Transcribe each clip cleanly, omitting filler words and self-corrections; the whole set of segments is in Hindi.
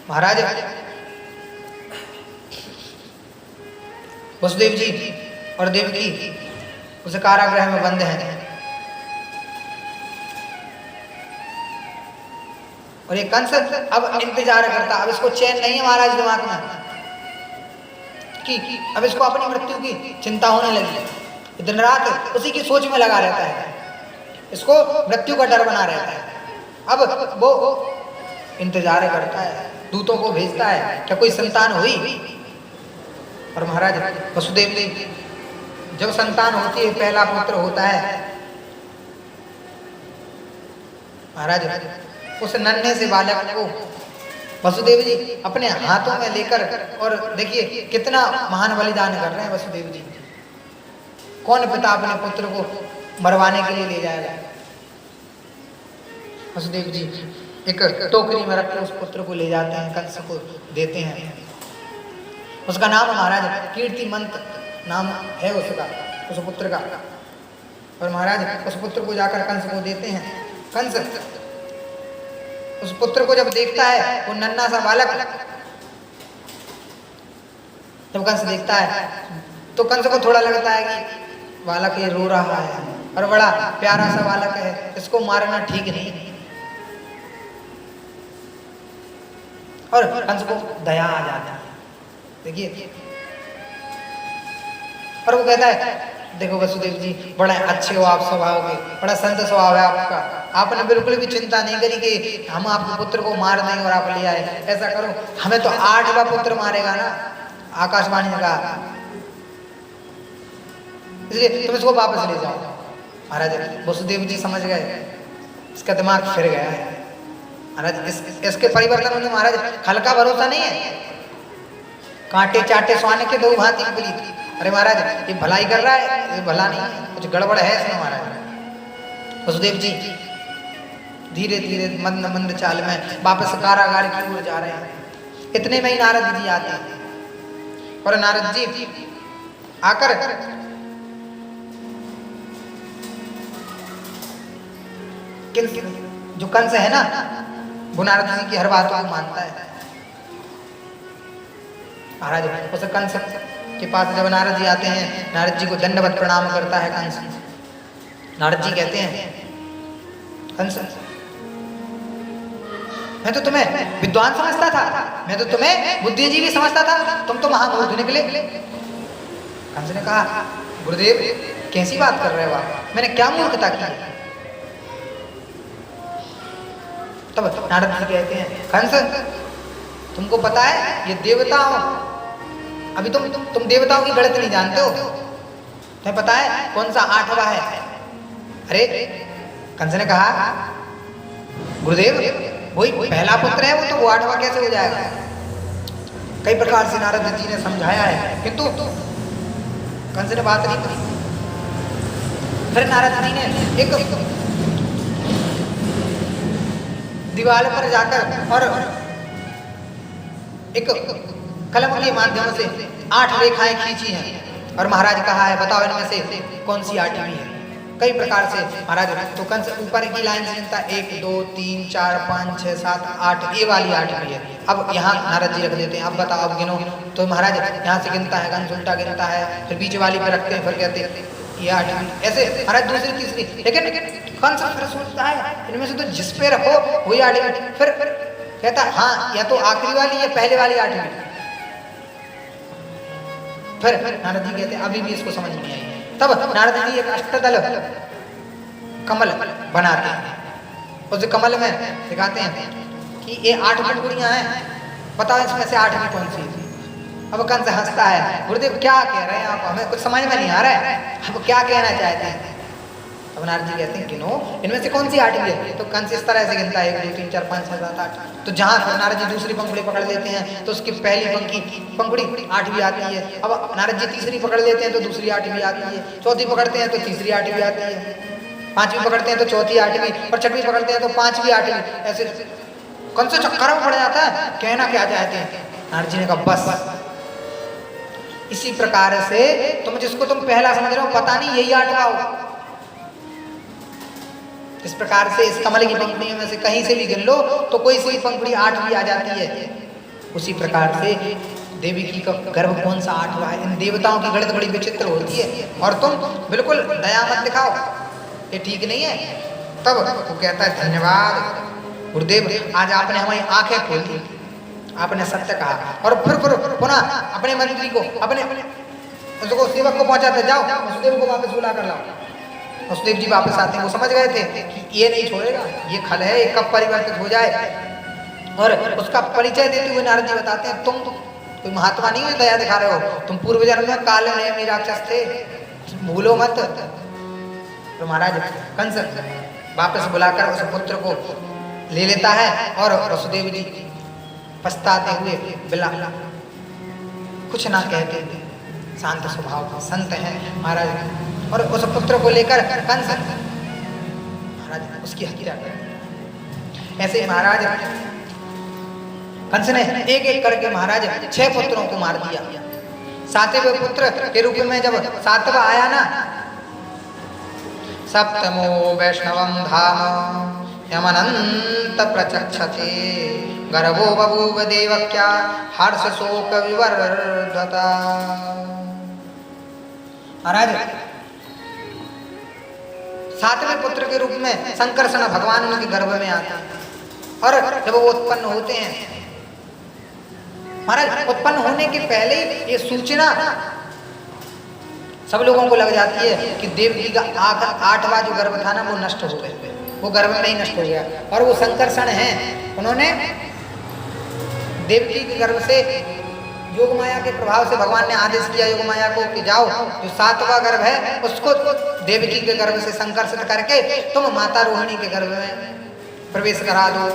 महाराज वसुदेव जी और देवकी उस कारागृह में बंद हैं और ये कंस अब इंतजार करता, अब इसको चैन नहीं है महाराज दिमाग में कि अब इसको अपनी मृत्यु की चिंता होने लगी। दिन रात उसी की सोच में लगा रहता है, इसको मृत्यु का डर बना रहता है। अब वो इंतजार करता है, दूतों को भेजता है क्या कोई संतान हुई। और महाराज वसुदेव जी जब संतान होती है, पहला पुत्र होता है, महाराज उस नन्हे से बालक को वसुदेव जी अपने हाथों में लेकर, और देखिए कितना महान बलिदान कर रहे हैं वसुदेव जी। कौन पिता अपने पुत्र को मरवाने के लिए ले जाएगा। वसुदेव जी एक टोकरी में रखकर उस पुत्र को ले जाते हैं, कंस को देते हैं। उसका नाम महाराज कीर्तिमंत नाम है उसका, उस पुत्र का। और महाराज उस पुत्र को जाकर कंस को देते हैं। कंस उस पुत्र को जब देखता है, वो नन्हा सा बालक जब कंस देखता है तो कंस को थोड़ा लगता है कि बालक ये रो रहा है और बड़ा प्यारा सा बालक है, इसको मारना ठीक नहीं। और कंस को दया आ जाता है, देखिए। और वो कहता है देखो वसुदेव जी बड़े अच्छे हो आप स्वभाव के, बड़ा संत स्वभाव है आपका, आपने बिल्कुल भी चिंता नहीं करी कि हम आपके पुत्र को मार देंगे और आप ले आए। ऐसा करो, हमें तो 8वां पुत्र मारेगा ना, आकाशवाणी ने कहा, इसलिए तुम इसको वापस ले जाओ। महाराज वसुदेव जी समझ गए, इसका दिमाग फिर गया है। महाराज इसके परिवर्तन होने महाराज हल्का भरोसा नहीं है। कांटे चाटे स्वाने के दो भांति विपरीत। अरे महाराज ये भलाई कर रहा है, ये भला नहीं है, कुछ गड़बड़ है इसमें। महाराज वसुदेव जी धीरे धीरे मंद मंद चाल में वापस कारागार की ओर जा रहे हैं। इतने में ही नारद जी आते हैं और नारद जी आकर जो कंस है ना, वो नारद जी की हर बात को मानता है। महाराज उस कंस के पास जब नारद जी आते हैं, नारद जी को दंडवत प्रणाम करता है कंस। नारद जी कहते हैं कंस मैं तो तुम्हें विद्वान समझता था, मैं तो तुम्हें बुद्धिजीवी समझता था, तुम तो महामूर्ख निकले। कंस ने कहा गुरुदेव कैसी बात कर रहे हो आप, मैंने क्या मूर्खता की। तब नारद जी कहते हैं कंस तुमको पता है ये देवता हो, अभी तुम देवताओं की गणित नहीं जानते हो, तुम्हें पता है कौन सा 8वां है। अरे कंस ने कहा गुरुदेव वही पहला पुत्र है, वो तो वो 8वां कैसे हो जाएगा। कई प्रकार से नारद जी ने समझाया है, किंतु कंस ने बात नहीं करी। फिर नारद जी ने एक दीवार पर जाकर और एक कलम के माध्यम से 8 रेखाएं खींची हैं और महाराज कहा है बताओ इनमें से कौन सी 8वीं है। कई प्रकार से महाराज तो कंस ऊपर की लाइन से गिनता 1 2 3 4 5 6 7 8, ये वाली 8वीं है। अब यहाँ नारद जी रख देते हैं, अब बताओ अब गिनो। तो महाराज यहाँ से गिनता है, कंस उल्टा गिनता है, फिर बीच वाली पे रखते हैं, फिर कहते हैं ये 8वीं, ऐसे महाराज दूसरी तीसरी। लेकिन कंस फिर सोचता है इनमें से तो जिस पे रखो वही 8वीं। फिर कहता हाँ या तो आखिरी वाली या पहले वाली 8वीं। फिर नारद जी कहते हैं अभी भी इसको समझ नहीं आई। तब नारद जी एक अष्टदल कमल बनाते हैं, उस कमल में दिखाते हैं कि ये 8 पंखुड़ियां हैं, बताओ इसमें से 8वीं कौन सी थी। अब कंस हंसता है, गुरुदेव क्या कह रहे हैं आप, हमें कुछ समझ में नहीं आ रहा है, आप क्या कहना चाहते हैं। अब नारद जी कहते हैं गिनो इनमें से कौन सी 8वीं है। तो कंस इस तरह से गिनता है 1 2 3 4 5 6 7 8। तो जहाँ फिर नारद जी दूसरी पंखुड़ी पकड़ लेते हैं तो उसकी पहली पंखुड़ी 8वीं आती है। अब नारद जी तीसरी पकड़ लेते हैं तो दूसरी 8वीं आती है, चौथी पकड़ते हैं तो तीसरी 8वीं आती है, 5वीं पकड़ते हैं तो चौथी 8वीं, और 6वीं पकड़ते हैं तो 5वीं 8वीं। ऐसे कंस चक्कर में पड़ जाता है, कहना क्या चाहते हैं। नारद जी ने कहा बस इसी प्रकार से तुम जिसको तुम पहला समझ रहे हो पता नहीं यही 8वां हो। इस प्रकार से इस कमल की पंखुड़ियों में से कहीं से भी गिन लो तो कोई सी पंखुड़ी 8वीं आ जाती है। उसी प्रकार से देवी की का गर्भ कौन सा 8वां है। इन देवताओं की गणित बड़ी विचित्र होती है और तुम बिल्कुल दया मत दिखाओ, ये ठीक नहीं है। तब वो कहता है धन्यवाद गुरुदेव, आज आपने हमारी आंखें खोल दी, आपने सत्य कहा। और फिर पुनः अपने मंत्री को अपने उसको सेवक को पहुंचाते, जाओ वसुदेव को वापस बुला कर लाओ। वसुदेव जी वापस आते हैं, वो समझ गए थे कि ये नहीं छोड़ेगा, ये खल है, ये कब परिवर्तित हो जाए। और उसका परिचय देते हुए नारद जी बताते हैं तुम कोई महात्मा नहीं हो, दया दिखा रहे हो, तुम पूर्व जन्म में काल में राक्षस थे, भूलो मत। तो महाराज कंस वापस बुलाकर उस पुत्र को ले लेता है और वसुदेव जी पछताते हुए बिला कुछ ना कहते, शांत स्वभाव संत हैं महाराज। और उस पुत्र को लेकर कंस महाराज उसकी हत्या कर। ऐसे ही महाराज कंस ने एक एक करके महाराज 6 पुत्रों को मार दिया। 7वें पुत्र के रूप में जब 7वां आया ना, सप्तमो वैष्णवम धाम यमनंत प्रचक्षते गर्भो बभूव देवक्या हर्ष शोक विवर्धता। महाराज 7वें पुत्र के रूप में संकर्षण भगवान उनके गर्भ में आते हैं और जब वो उत्पन्न होते हैं महाराज, उत्पन्न होने के पहले ही ये सूचना सब लोगों को लग जाती है कि देवकी का 8वां जो गर्भ था ना वो नष्ट हो गया, वो गर्भ में ही नष्ट हो गया। और वो संकर्षण है, उन्होंने देवकी के गर्भ से योग माया के प्रभाव से भगवान ने आदेश किया योग माया को कि जाओ जो 7वां गर्भ है उसको देवकी के गर्भ से संकर्षित करके तुम माता रोहिणी के गर्भ में प्रवेश करा दो।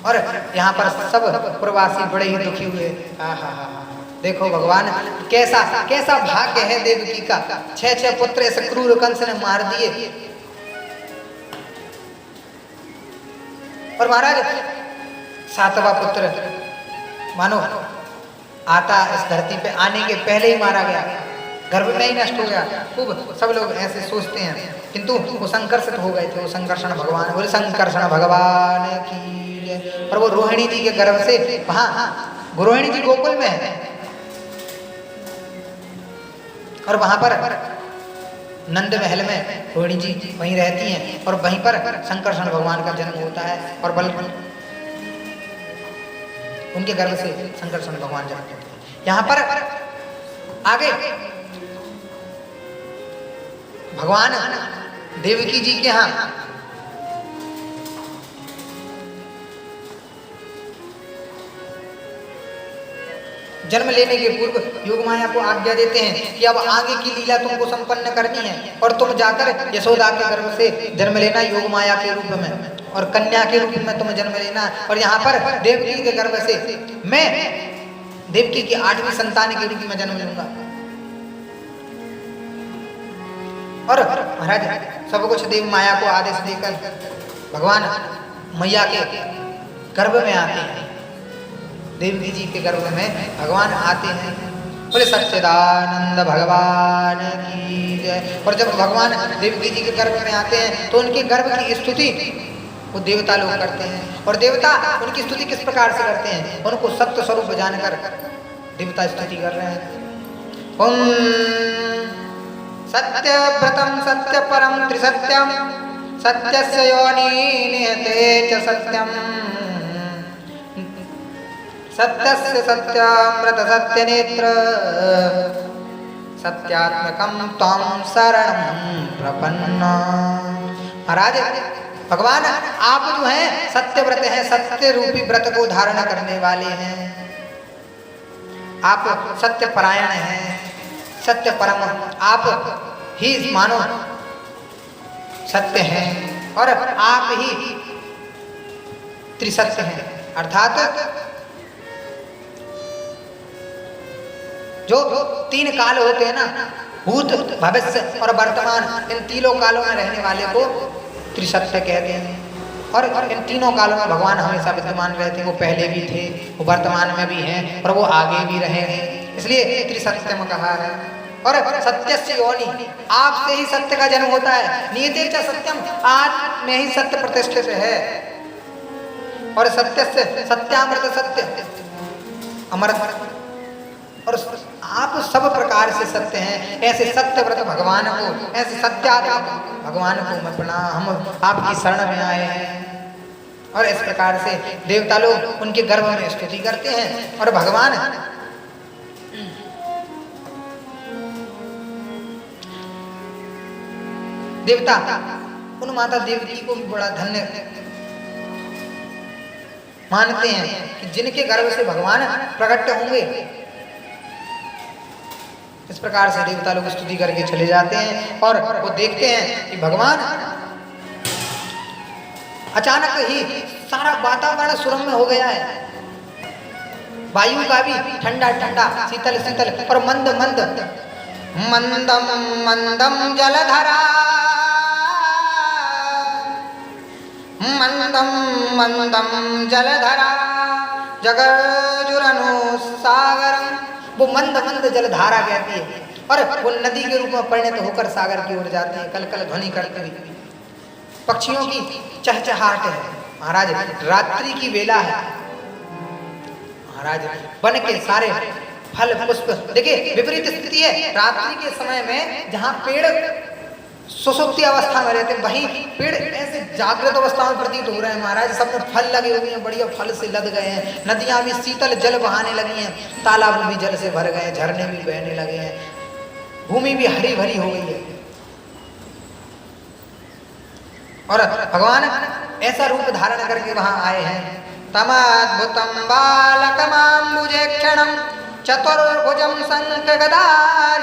और यहाँ पर सब प्रवासी बड़े ही दुखी हुए। देखो भगवान कैसा कैसा भाग्य है देवकी का, 6 पुत्र ऐसे क्रूर कंस ने मार दिए। और महाराज 7वां पुत्र मानो आता इस धरती पे आने के पहले ही मारा गया, गर्भ में ही नष्ट हो गया। खूब सब लोग ऐसे सोचते हैं, किंतु वो संकर्षित हो गए थे। वो संकर्षण भगवान, बोले संकर्षण भगवान की। और वो रोहिणी जी के गर्भ से वहाँ रोहिणी जी गोकुल में है और वहां पर नंद महल में रोहिणी जी वहीं रहती हैं और वहीं पर संकर्षण भगवान का जन्म होता है और बल उनके गर्भ से संकर्षण भगवान जन्म होते हैं। यहाँ पर आगे भगवान देवकी जी के यहाँ जन्म लेने के पूर्व योग माया को आज्ञा देते हैं कि अब आगे की लीला तुमको संपन्न करनी है और तुम जाकर यशोदा के गर्भ से जन्म लेना योग माया के रूप में और कन्या के रूप में तुम जन्म लेना। और यहाँ पर देवकी के गर्भ से मैं देवकी की 8वीं संतान के रूप में जन्म लूंगा। और महाराज सब कुछ देव माया को आदेश देकर भगवान मैया के गर्भ में आते हैं, देवकी जी के गर्भ में भगवान आते हैं। बोले सच्चिदानंद भगवान की जय। और जब भगवान देवकी जी के गर्भ में आते हैं तो उनके गर्भ की स्तुति वो देवता लोग करते हैं। और देवता उनकी स्तुति किस प्रकार से करते हैं, उनको सत्य स्वरूप जानकर देवता स्तुति कर रहे हैं। ओम सत्य व्रतम सत्य परम त्रिसत्यम सत्यस्य योनि निहते च सत्यम सत्यस्य सत्यामृत सत्य नेत्र सत्यात्मकम त्वं शरणं प्रपन्ना। महाराज भगवान आप जो हैं सत्य व्रत हैं, सत्य रूपी व्रत को धारण करने वाले हैं। आप सत्य परायण हैं, सत्य परम आप ही मानो सत्य हैं और आप ही त्रिसत्य हैं। अर्थात जो 3 काल होते हैं ना, भूत भविष्य और वर्तमान, इन तीनों कालों में रहने वाले को त्रिसत्य कहते हैं। और इन तीनों कालों में भगवान हमेशा विद्यमान रहते हैं। वो पहले भी थे, वो वर्तमान में भी हैं और वो आगे भी रहेंगे, इसलिए त्रिसत्यम कहा है। और सत्यस्य योनि, आपसे ही सत्य का जन्म होता है। नियते च सत्यम, आप में ही सत्य प्रतिष्ठित है। और सत्य से सत्यामृत सत्य अमृत, और आप सब प्रकार से सत्य हैं। ऐसे सत्यव्रत भगवान को, ऐसे सत्यात्मक भगवान को मैं प्रणाम, हम आपकी शरण में आए हैं। और इस प्रकार से देवता लोग उनके गर्भ में स्तुति करते हैं। और भगवान देवता उन माता देवकी को भी बड़ा धन्य मानते हैं कि जिनके गर्भ से भगवान प्रकट होंगे। इस प्रकार से देवता लोग स्तुति करके चले जाते हैं और वो देखते हैं कि भगवान अचानक ही सारा वातावरण सुरम्य हो गया है। वायु का भी ठंडा ठंडा शीतल शीतल और मंद मंद मंदम मंदम जलधरा मंदम मंदम जलधरा जगजुरनु सागरम, वो मंद मंद जलधारा कहती है और वो नदी के रूप में परिणत होकर सागर की ओर जाती है, कल कल ध्वनि करती हुई। पक्षियों की चहचहाहट है महाराज, रात्रि की वेला है महाराज। वन के सारे फल पुष्प, देखिए विपरीत स्थिति है। रात्रि के समय में जहाँ पेड़ सुसुप्ति अवस्था में रहते हैं, वहीं पेड़ ऐसे जागृत अवस्था में प्रतीत हो रहे हैं महाराज। सब में फल लगे हुए हैं, बढ़िया फल से लद गए हैं। नदियाँ भी शीतल जल बहाने लगी हैं, तालाब भी जल से भर गए हैं, झरने भी बहने लगे हैं, भूमि भी हरी भरी हो गई है। और भगवान ऐसा रूप धारण करके वहां आए हैं। तमद्भुतम बालकमाम्बुजे क्षणम चतुर्भुजम शंखगदायुधायुधम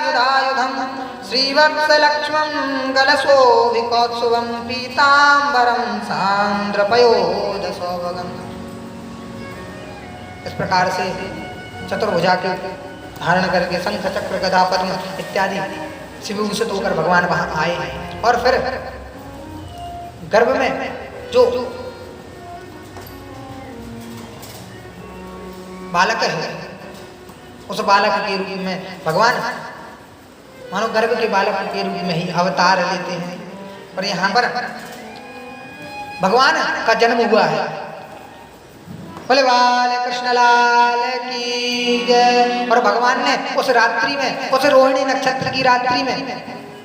श्रीवत्सलक्ष्मं गलशोभिकोत्सवं पीताम्बरं सान्द्रपयोधसौभगम्। इस प्रकार से चतुर्भुजा के धारण करके शंख चक्र गदा पद्म इत्यादि शिवभूषित होकर भगवान वहां आए हैं। और फिर गर्भ में जो बालक है, उस बालक के रूप में भगवान मानो गर्भ के बालक के रूप में ही अवतार लेते हैं। और यहाँ पर भगवान का जन्म हुआ है। बोले बाल कृष्ण लाल की जय। और भगवान ने उस रात्रि में, उस रोहिणी नक्षत्र की रात्रि में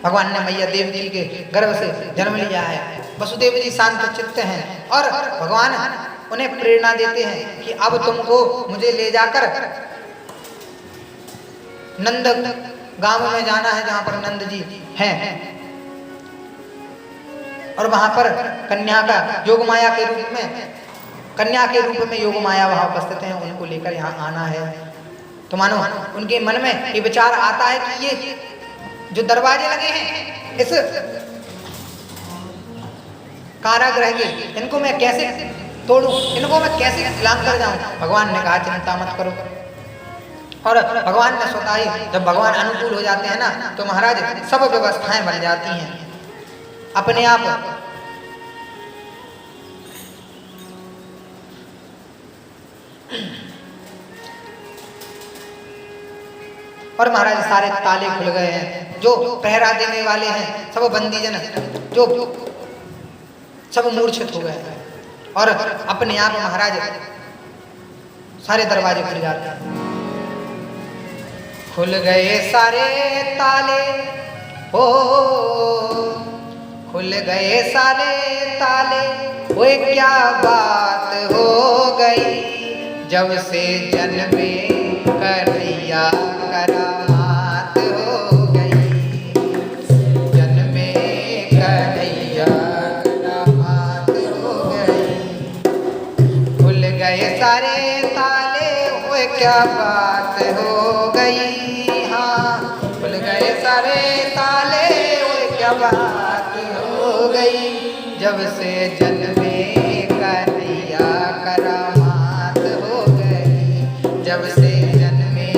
भगवान ने मैया देवकी के गर्भ से जन्म लिया है। वसुदेव जी शांत चित्त हैं और भगवान उन्हें प्रेरणा देते हैं कि अब तुमको मुझे ले जाकर नंद गांव में जाना है, जहां पर नंद जी हैं, और वहां पर कन्या का योग माया के रूप में, कन्या के रूप में योग माया वहां उपस्थित हैं, उनको लेकर यहाँ आना है। तो मानो उनके मन में ये विचार आता है कि ये जो दरवाजे लगे हैं इस कारागृह के, इनको मैं कैसे तोड़ूं, इनको मैं कैसे लांग कर जाऊं। भगवान ने कहा चिंता मत करो। और भगवान ने स्वतः ही, जब भगवान अनुकूल हो जाते हैं ना, तो महाराज सब व्यवस्थाएं बन जाती हैं अपने आप। और महाराज सारे ताले खुल गए हैं, जो पहरा देने वाले हैं सब बंदीजन जो सब मूर्छित हो गए हैं। और अपने आप महाराज सारे दरवाजे खुल जाते हैं। खुल गए सारे ताले, ओ खुल गए सारे ताले, वो क्या बात हो गई, जब से जन्मे कन्हैया करामात हो गई, जन्मे कन्हैया करामात हो गई। खुल गए सारे ताले, वो क्या बात हो गई, हाँ खुल गए सारे ताले, वो क्या बात हो गई, जब से जन्मे कन्हैया करामात हो गई, जब से जन्मे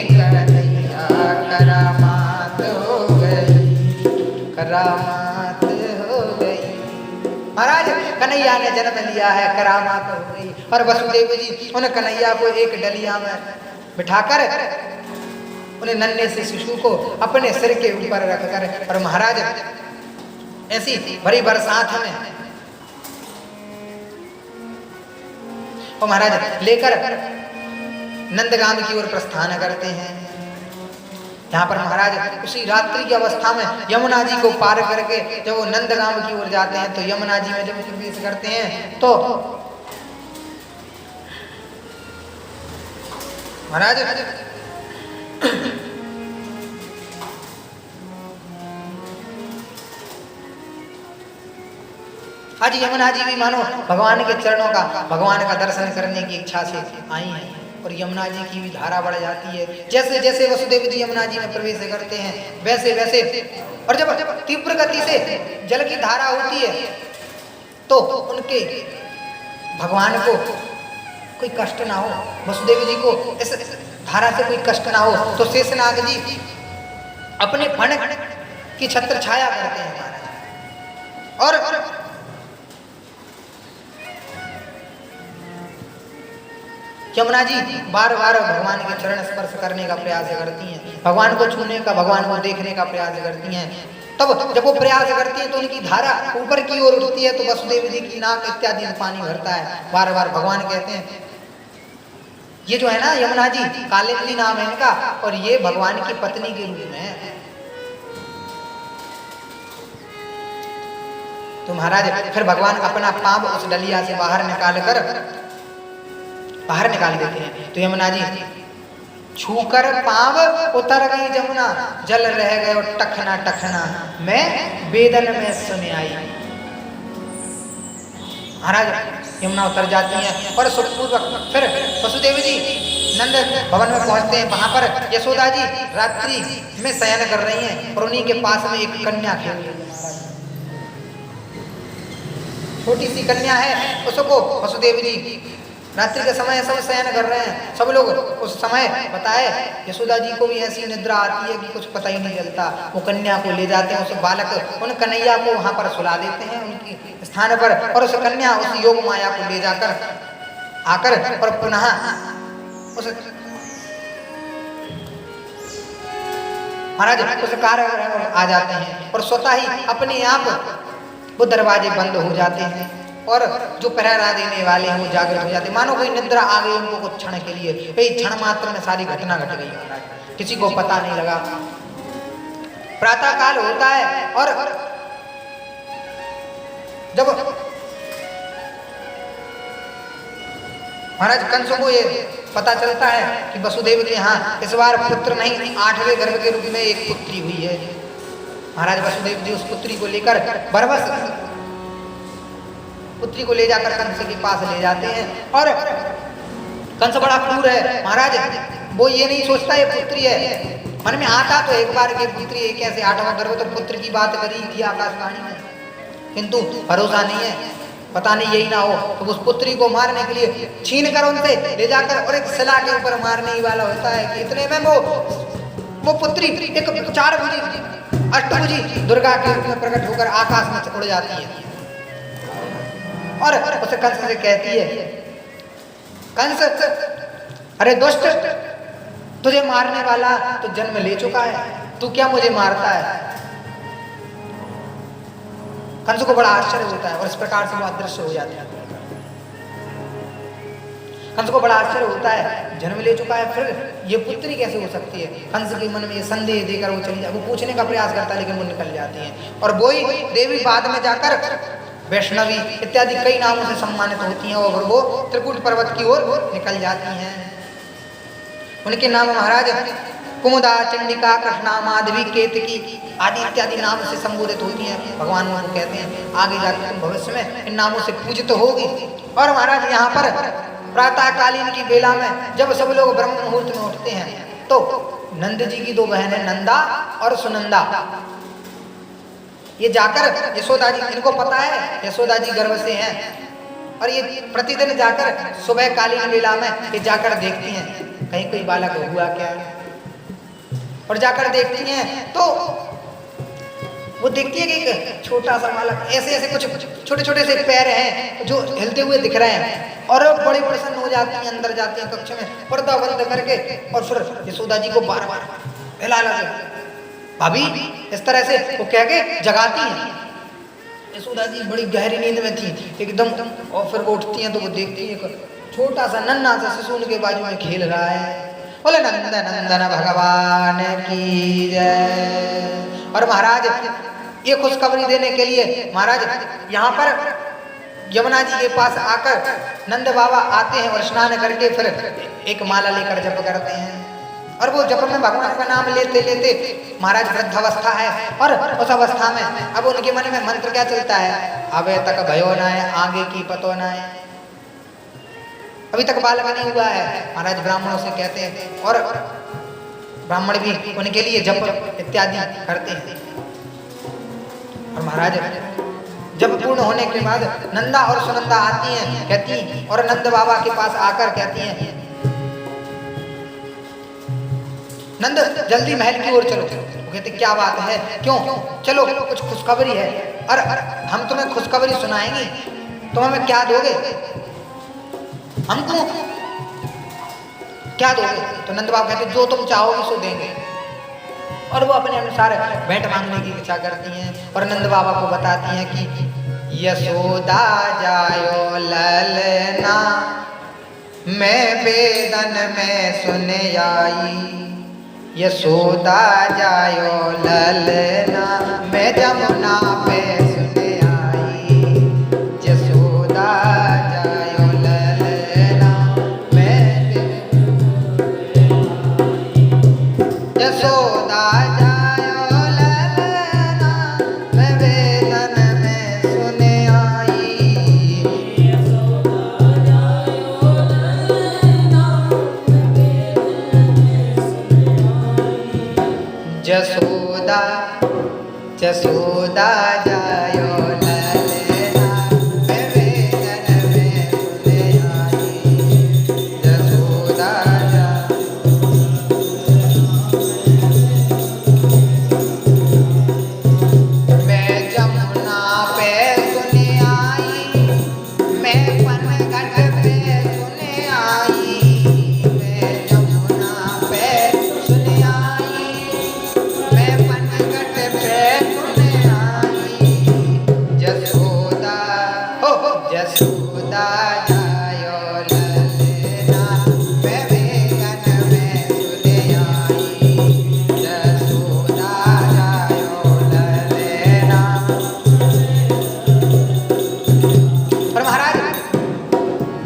कन्हैया करामात हो गई, करामात हो गई। महाराज कन्हैया ने जन्म लिया है, करामात हो गई। और वसुदेव जी उन कन्हैया को एक डलिया में बिठाकर उन्हें नन्हे से शिशु को अपने सिर के ऊपर रखकर, और महाराज ऐसी बड़ी बरसात में और महाराज लेकर नंदगाम की ओर प्रस्थान करते हैं। यहाँ पर महाराज उसी रात्रि की अवस्था में यमुना जी को पार करके जब वो नंदगाम की ओर जाते हैं तो यमुना जी में जब प्रवेश करते हैं तो महाराज आज यमुना जी भी मानो भगवान के चरणों का, भगवान का दर्शन करने की इच्छा से आई हैं और यमुना जी की भी धारा बढ़ जाती है। जैसे जैसे वसुदेव जी यमुना जी में प्रवेश करते हैं वैसे वैसे, और जब तीव्र गति से जल की धारा होती है तो उनके भगवान को कोई कष्ट ना हो, वसुदेव जी को इस धारा से कोई कष्ट ना हो, तो शेषनाग जी अपने फण की छत्र छाया करते हैं महाराज। और यमुना जी बार बार भगवान के चरण स्पर्श करने का प्रयास करती हैं, भगवान को छूने का, भगवान को देखने का प्रयास करती हैं। तब जब वो प्रयास करती हैं तो उनकी धारा ऊपर की ओर उठती है तो वसुदेव जी की नाक इत्यादि में पानी भरता है। बार बार भगवान कहते हैं, ये जो है ना यमुना जी, कालिंदी नाम है इनका, और ये भगवान की पत्नी के रूप में है। तो महाराज फिर भगवान अपना पांव उस डलिया से बाहर निकाल देते हैं। तो यमुना जी छूकर पांव उतर गई जमुना, जल रह गए और टखना टखना मैं वेदन में सुने आई। महाराज यमुना उतर जाती हैं और सुखपूर्वक फिर वसुदेव जी नंद भवन में पहुंचते हैं। वहां पर यशोदा जी रात्रि में शयन कर रही हैं और उन्हीं के पास में एक कन्या खेल रही है। छोटी सी कन्या है, उसको वसुदेव जी रात्रि के समय सब शयन कर रहे हैं। सब लोग उस समय बताए यशोदा जी को भी ऐसी निद्रा आती है कि कुछ पता ही नहीं चलता। वो कन्या को ले जाते हैं, उस बालक उन कन्हैया को वहां पर सुला देते हैं उनके स्थान पर, और उस कन्या उस योग माया को ले जाकर आकर और पुनः उस महाराज उस कार्य आ जाते हैं और स्वतः ही अपने आप वो दरवाजे बंद हो जाते हैं और जो पहरा देने वाले हैं वो जागृत हो जाते हैं। मानो कोई निद्रा आ गई उनको कुछ क्षण के लिए, कई क्षण मात्र में सारी घटना घट गई, किसी को पता नहीं लगा। प्रातः काल होता है और जब महाराज कंस को ये पता चलता है कि वसुदेव के यहाँ इस बार पुत्र नहीं, 8वें गर्भ के रूप में एक पुत्री हुई है। महाराज वसुदेव जी उस पुत्री को लेकर बरबस पुत्री को ले जाकर कंस के पास ले जाते हैं और कंस बड़ा क्रूर है महाराज, वो ये नहीं सोचता ये पुत्री है। मन में आता तो एक बार की पुत्री है, कैसे 8वां गर्भ, तो पुत्र की बात करी थी आकाशवाणी में, किंतु भरोसा नहीं है, पता नहीं यही ना हो। तो उस पुत्री को मारने के लिए छीन कर उनसे ले जाकर और एक शिला के ऊपर मारने ही वाला होता है कि इतने में वो पुत्री एक 4 भुजी अष्टभुजी दुर्गा के रूप में प्रकट होकर आकाश में उड़ जाती है और उसे कंस से कहती है, कंस अरे दुष्ट, तुझे मारने वाला तो जन्म ले चुका है, तू क्या मुझे मारता है। कंस को बड़ा आश्चर्य होता है और इस प्रकार से वो अदृश्य हो जाता है। कंस को बड़ा आश्चर्य होता है, जन्म ले चुका है, फिर ये पुत्री कैसे हो सकती है। कंस के मन में संदेह देकर वो चली जाती, वो पूछने का प्रयास करता है लेकिन वो निकल जाती है। और वही देवी बाद में जाकर वैष्णवी इत्यादि कई नामों से सम्मानित होती हैं और वो त्रिकूट पर्वत की ओर निकल जाती हैं। उनके नाम महाराज कुमुदा, चंडिका, कृष्णा, माधवी, केतकी आदि इत्यादि नाम से संबोधित होती हैं। भगवान उनको कहते हैं आगे जाकर तुम भविष्य में इन नामों से पूजित होगी। और महाराज यहाँ पर प्रातःकालीन की बेला में जब सब लोग ब्रह्म मुहूर्त में उठते हैं तो नंद जी की 2 बहनें नंदा और सुनंदा ये जाकर यशोदा जी, इनको पता है यशोदा जी गर्भ से हैं और ये प्रतिदिन जाकर सुबह कालीन बेला में ये जाकर देखती हैं कहीं कोई बालक हुआ क्या, और जाकर देखती हैं तो वो देखती है कि एक छोटा सा बालक, ऐसे ऐसे कुछ छोटे छोटे से पैर हैं जो हिलते हुए दिख रहे हैं और बड़ी प्रसन्न हो जाती हैं। अंदर जाती हैं कक्ष में पर्दा बंद करके और फिर यशोदा जी को बार बार हिला लगे, भाभी इस तरह से वो कह के जगाती हैं। यशोदा जी बड़ी गहरी नींद में थी एकदम, और फिर वो उठती हैं तो वो देखती हैं छोटा सा नन्हा सा शिशु उनके बाजू में खेल रहा है। बोले नंद नंदन भगवान की जय। और महाराज ये खुशखबरी देने के लिए महाराज यहाँ पर यमुना जी के पास आकर नंद बाबा आते हैं और स्नान करके फिर एक माला लेकर जप करते हैं। और वो जप में भगवान का नाम लेते लेते महाराज वृद्धावस्था है और उस अवस्था में अब उनके मन में मंत्र क्या चलता है, अबे तक भयो ना है आगे की पतो ना है, अभी तक बालक नहीं हुआ है। महाराज ब्राह्मणों से कहते हैं और ब्राह्मण भी उनके लिए जप इत्यादि करते हैं। और महाराज जब पूर्ण होने के बाद नंदा और सुनंदा आती हैं, कहती हैं और नंद बाबा के पास आकर कहती हैं नंद जल्दी महल की ओर चलो। वो कहते क्या बात है, क्यों, चलो कुछ खुशखबरी है और हम तुम्हें खुशखबरी सुनाएंगे, तुम हमें क्या दोगे, हमको क्या दोगे। तो नंद बाबा कहते जो तुम चाहोगे सो देंगे। और वो अपने अनुसार भेंट मांगने की इच्छा करती हैं और नंद बाबा को बताती हैं कि यशोदा जायो ललना मैं वेदन में सुन आई, यशोदा जायो ललना मैं जमुना पे सुन आई, यशोदा जायो ललना मैं यशोदा जायो ललना मैं वेदन में सुन आई, यशोदा यशोदा जायो ललना मैं वेदन में सुन आई, यशोदा मैं जमुना पे सुन आई, मैं पनघट पे सुन आई, मैं जमुना पे सुन आई, मैं पनघट पे सुन आई, यशोदा हो यशोदा जायो ललना मैं वेदन में सुन आई, यशोदा जायो ललना। और महाराज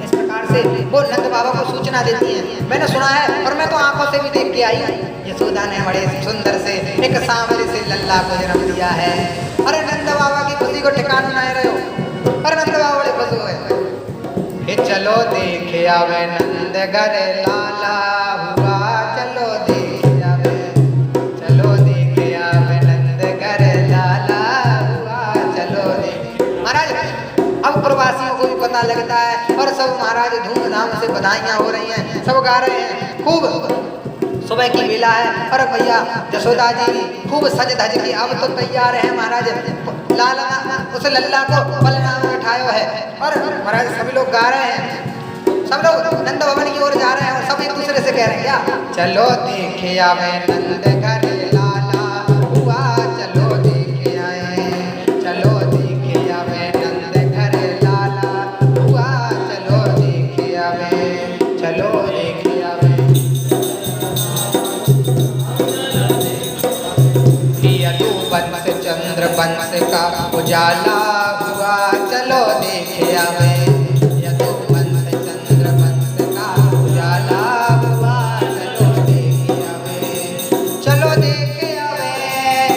इस प्रकार से वो नंद बाबा को सूचना देती हैं, मैंने सुना है और मैं तो आंखों से भी देख के आई हूँ, यशोदा ने बड़े सुंदर से एक सांवरे से लल्ला को जन्म दिया है। अरे नंद बाबा की खुशी को ठिकाना नहीं रहे हो। और नंद बाबा बड़े खुश हुए, हे चलो देखे आवे नंद घर लाला हुआ, चलो देखे आवे, चलो देखे आवे नंद घर लाला हुआ, चलो देखे। महाराज अब प्रवासियों को भी पता लगता है और सब महाराज धूमधाम से बधाइयाँ हो रही हैं, सब गा रहे हैं, खूब सुबह की बेला है। और भैया यशोदा जी भी खूब सज धज के अब तो तैयार है महाराज, लाला उस लल्ला को पलना में बिठायो है। और महाराज सभी लोग गा रहे हैं, सब लोग नंद भवन की ओर जा रहे हैं और सब एक दूसरे से कह रहे हैं क्या, चलो देखे आवे नंद घर लाला हुआ, चलो देखे आए, चलो देखे आवे नंद घर लाला हुआ, चलो देखे आवे, चलो देखे आवे। वंश चंद्र वंश का उजाला हुआ, चलो देखे आवे, यदुवंश चंद्र वंश का उजाला हुआ, चलो देखे आवे, चलो देखे आवे,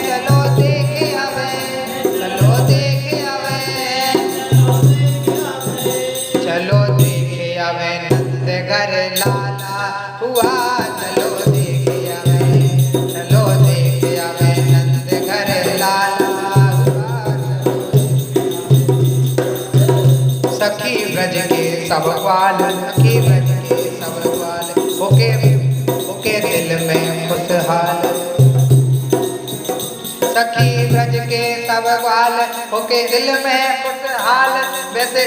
चलो देखे आवे, चलो देखे आवे, चलो देखे आवे नंद घर लाला हुआ, चलो देखे आवे, चलो देखे आवे नंद घर लाला हुआ। सखी ब्रज के सब ग्वाल, सखी ब्रज के सब ग्वाल होके दिल में खुशहाल, सखी ब्रज के सब ग्वाल होके दिल में खुशहाल। वैसे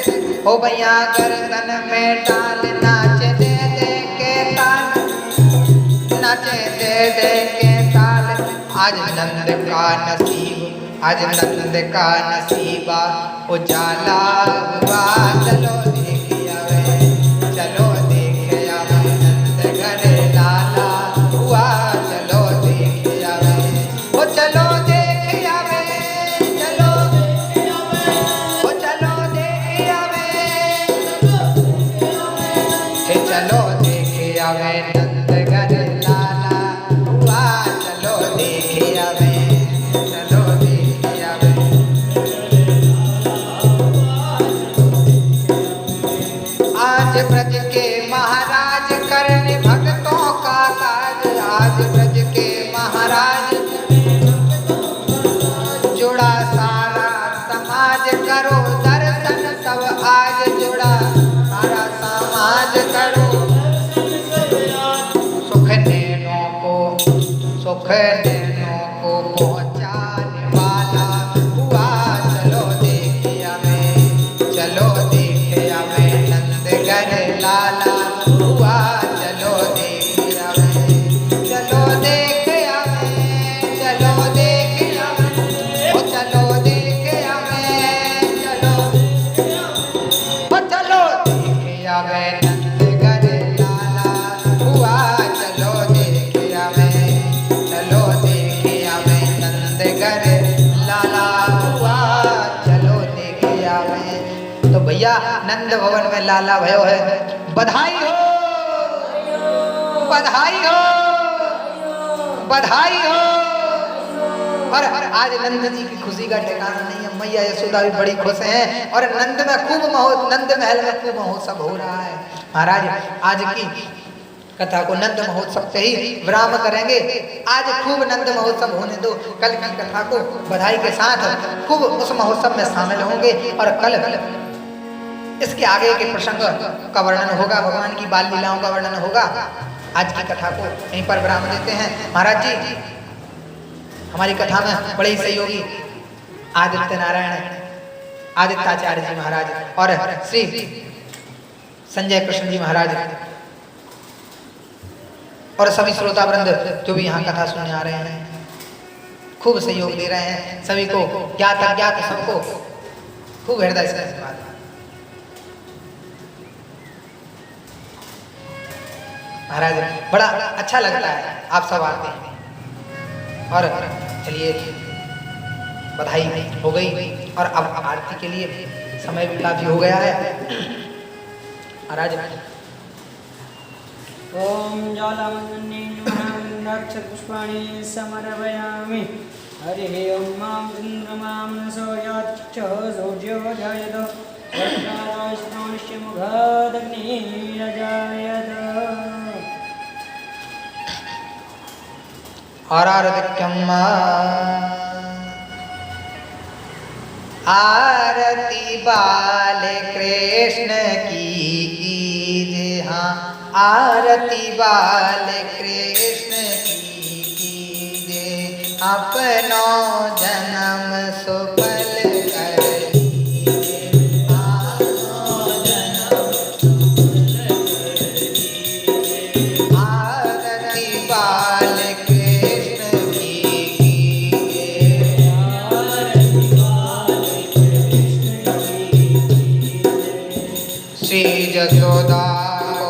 हो भैया गर्दन में डाल, नाचे दे दे के ताल, नाचे दे दे के ताल। आज नंद का नसीब, आज नंद का नसीबा उजाला हुआ, चलो देखे आवे, चलो चलो देखे आवे नंद घर लाला हुआ, चलो देखे आवे, चलो देखे आवे। आज ब्रज के महाराज करने भक्तों का काज, आज ब्रज के महाराज जुड़ा सारा समाज करो दर्शन सब आज, जुड़ा सारा समाज करो सुख नैनों को, सुख नैनों को पहुँचाने वाला हुआ, चलो देखे हमें, चलो देखे हमें नंद घर लाला हुआ, चलो देखे हमें, चलो देखे हमें, चलो देखे हमें, ओ चलो देखे हमें, चलो ओ चलो देखे हमें नंद घर लाला हुआ, चलो देखे हमें, चलो देखे हमें नंद घर लाला हुआ, चलो देखे हमें। तो भैया नंद भवन में लाला भयो है, बधाई हो, बधाई हो, बधाई हो। और आज नंद जी की खुशी का ठिकाना नहीं है, मैया यशोदा भी बड़ी खुश हैं और नंद में खूब नंद महल में खूब महोत्सव हो रहा है। महाराज आज की कथा को नंद महोत्सव से ही विराम करेंगे। आज खूब नंद महोत्सव होने दो, कल की कथा को बधाई के साथ खूब उस महोत्सव में शामिल होंगे और कल इसके आगे के प्रसंग का वर्णन होगा, भगवान की बाल लीलाओं का वर्णन होगा। आज की कथा को यहीं पर विराम देते हैं। महाराज जी हमारी कथा में बड़े ही सहयोगी आदित्य नारायण आदित्याचार्य जी महाराज और श्री संजय कृष्ण जी महाराज और सभी श्रोता वृंद जो भी यहाँ कथा सुनने आ रहे हैं खूब सहयोग दे रहे हैं। सभी को ज्ञात अज्ञात सबको खूब हृदय से धन्यवाद। महाराज बड़ा अच्छा लगता है आप सब आते हैं। और चलिए बधाई हो गई और अब आरती के लिए समय भी काफी हो गया है। महाराज ओम ज्वालामन्यक्षपुष्पाणि समर्पयामि। हरिः ओं मां चन्द्रमां सोयाच्चः सौर्यो जायत वर्षाराश्नाश्य मुखादग्निरजायत। आराधिक्यम् आरती बाल कृष्ण की कीजिए, हाँ आरती बाल कृष्ण की कीजिए, अपनो जन्म सुफल कर दीजिए, अपनो जन्म सुफल कर दीजिए। आरती बाल श्री जसोदा को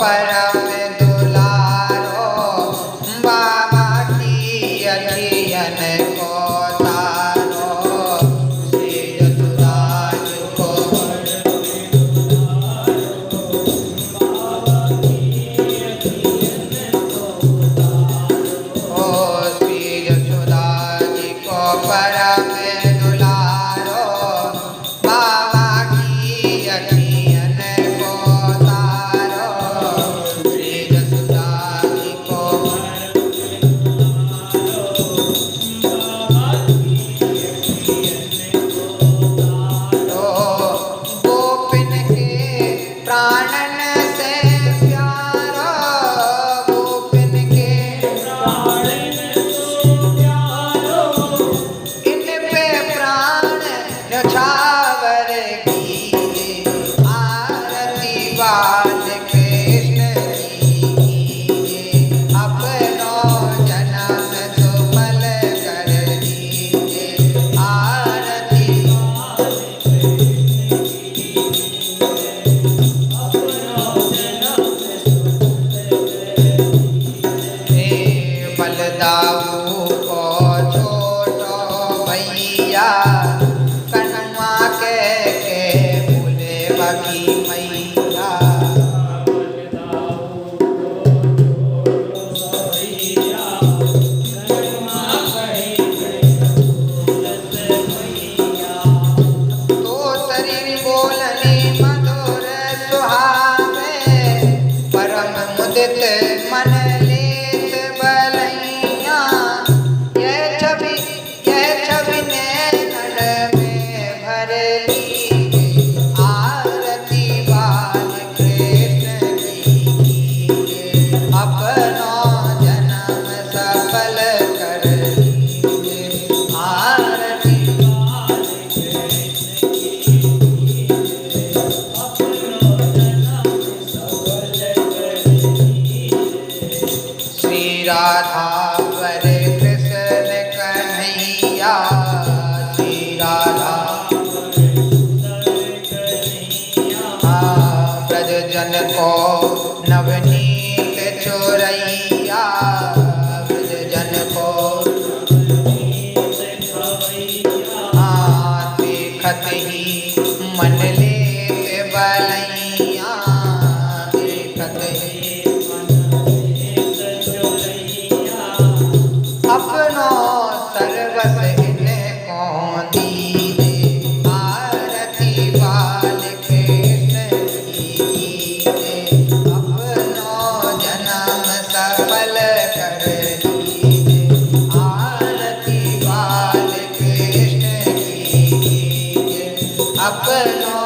परम दुलारो, बाबा की अखियन को तारो, राधा वर कृष्ण कन्हैया, श्री राधा ब्रज जन को नवनीत चोरैया, ब्रज जन को देखत ही मन लेत बलैया, देखत ही अपनो सर्वस इनको दीजे, आरती बाल कृष्ण की कीजे, अपनो जन्म सफल कर दीजे, आरती बाल कृष्ण की कीजे, अपनो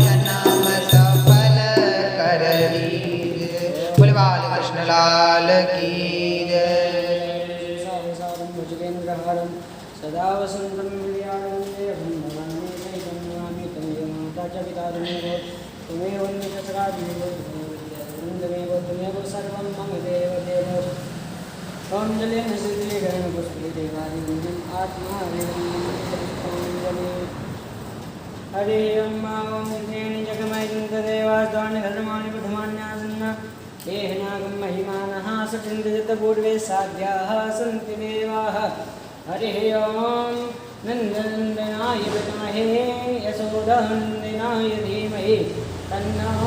जन्म सफल कर दीजे। बोले बाल कृष्ण लाल की जय। भुजगेन्द्रहारं सदा वसन्तं हृदयारण्येऽहं भवामि चैतन्यामि त्वमेव माता च पिता त्वमेव त्वमेव नित्यसखादेव त्वमेव त्वमेव सर्वं मम देवदेव त्वं जलेन सिद्धेन पुष्पे देवादिगुणम् आत्मा पुष्पाञ्जलि। हरे अम्मा ॐ तेन जगमयन्तदेवास्तानि धर्माणि प्रथमान्यासन्न देहनागं महिमानः सचिन्तयतपूर्वे साध्याः सन्ति देवाः। हरिः ॐ नन्दनन्दनाय विद्महे यशोदानन्दनाय धीमहि तन्नः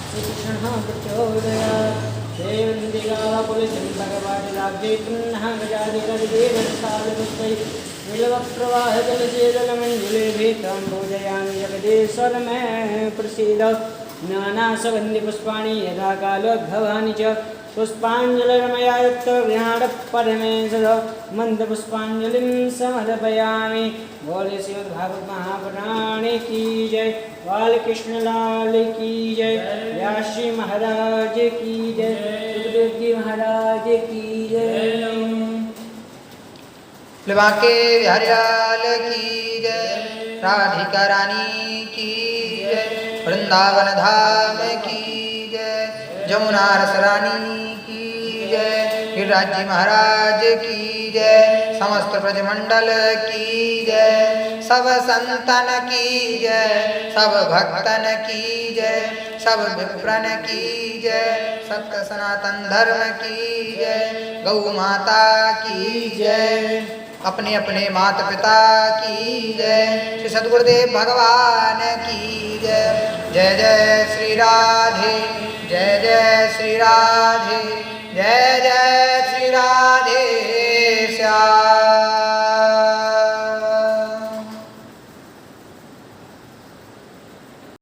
श्रीकृष्णः प्रचोदयात्। देवन्दिगापुलिचम्पकपाटिलाब्धे पुनः गजादिकर्देवसालपुष्पै विलवप्रवाहजलसेदलमञ्जुलेभिः त्वां पूजयामि जगदीश्वर मे प्रसीद। नानासुगन्धिपुष्पाणि यथा कालोद्भवानि च पुष्पाञ्जलिर्मया युक्तविहारपरमेशद मन्दपुष्पाञ्जलिं समर्पयामि। बोले श्रीमद्भागवत महापुराणे की जय, बालकृष्ण लाल की जय, व्यास जी महाराज की जय, सुखदेव जी महाराज की जय। बांके बिहारी लाल की जय, राधिका रानी की जय, वृंदावन धाम की जय, जमुना रस रानी की जय, गिरिराज जी महाराज की जय, समस्त ब्रजमंडल की जय, सब संतन की जय, सब भक्तन की जय, सब विप्रन की जय, सत्य सनातन धर्म की जय, गौ माता की जय, अपने अपने माता पिता की जय, श्री सद्गुरुदेव भगवान की जय। जय जय श्री राधे, जय जय श्री राधे, जय जय श्री राधे श्याम।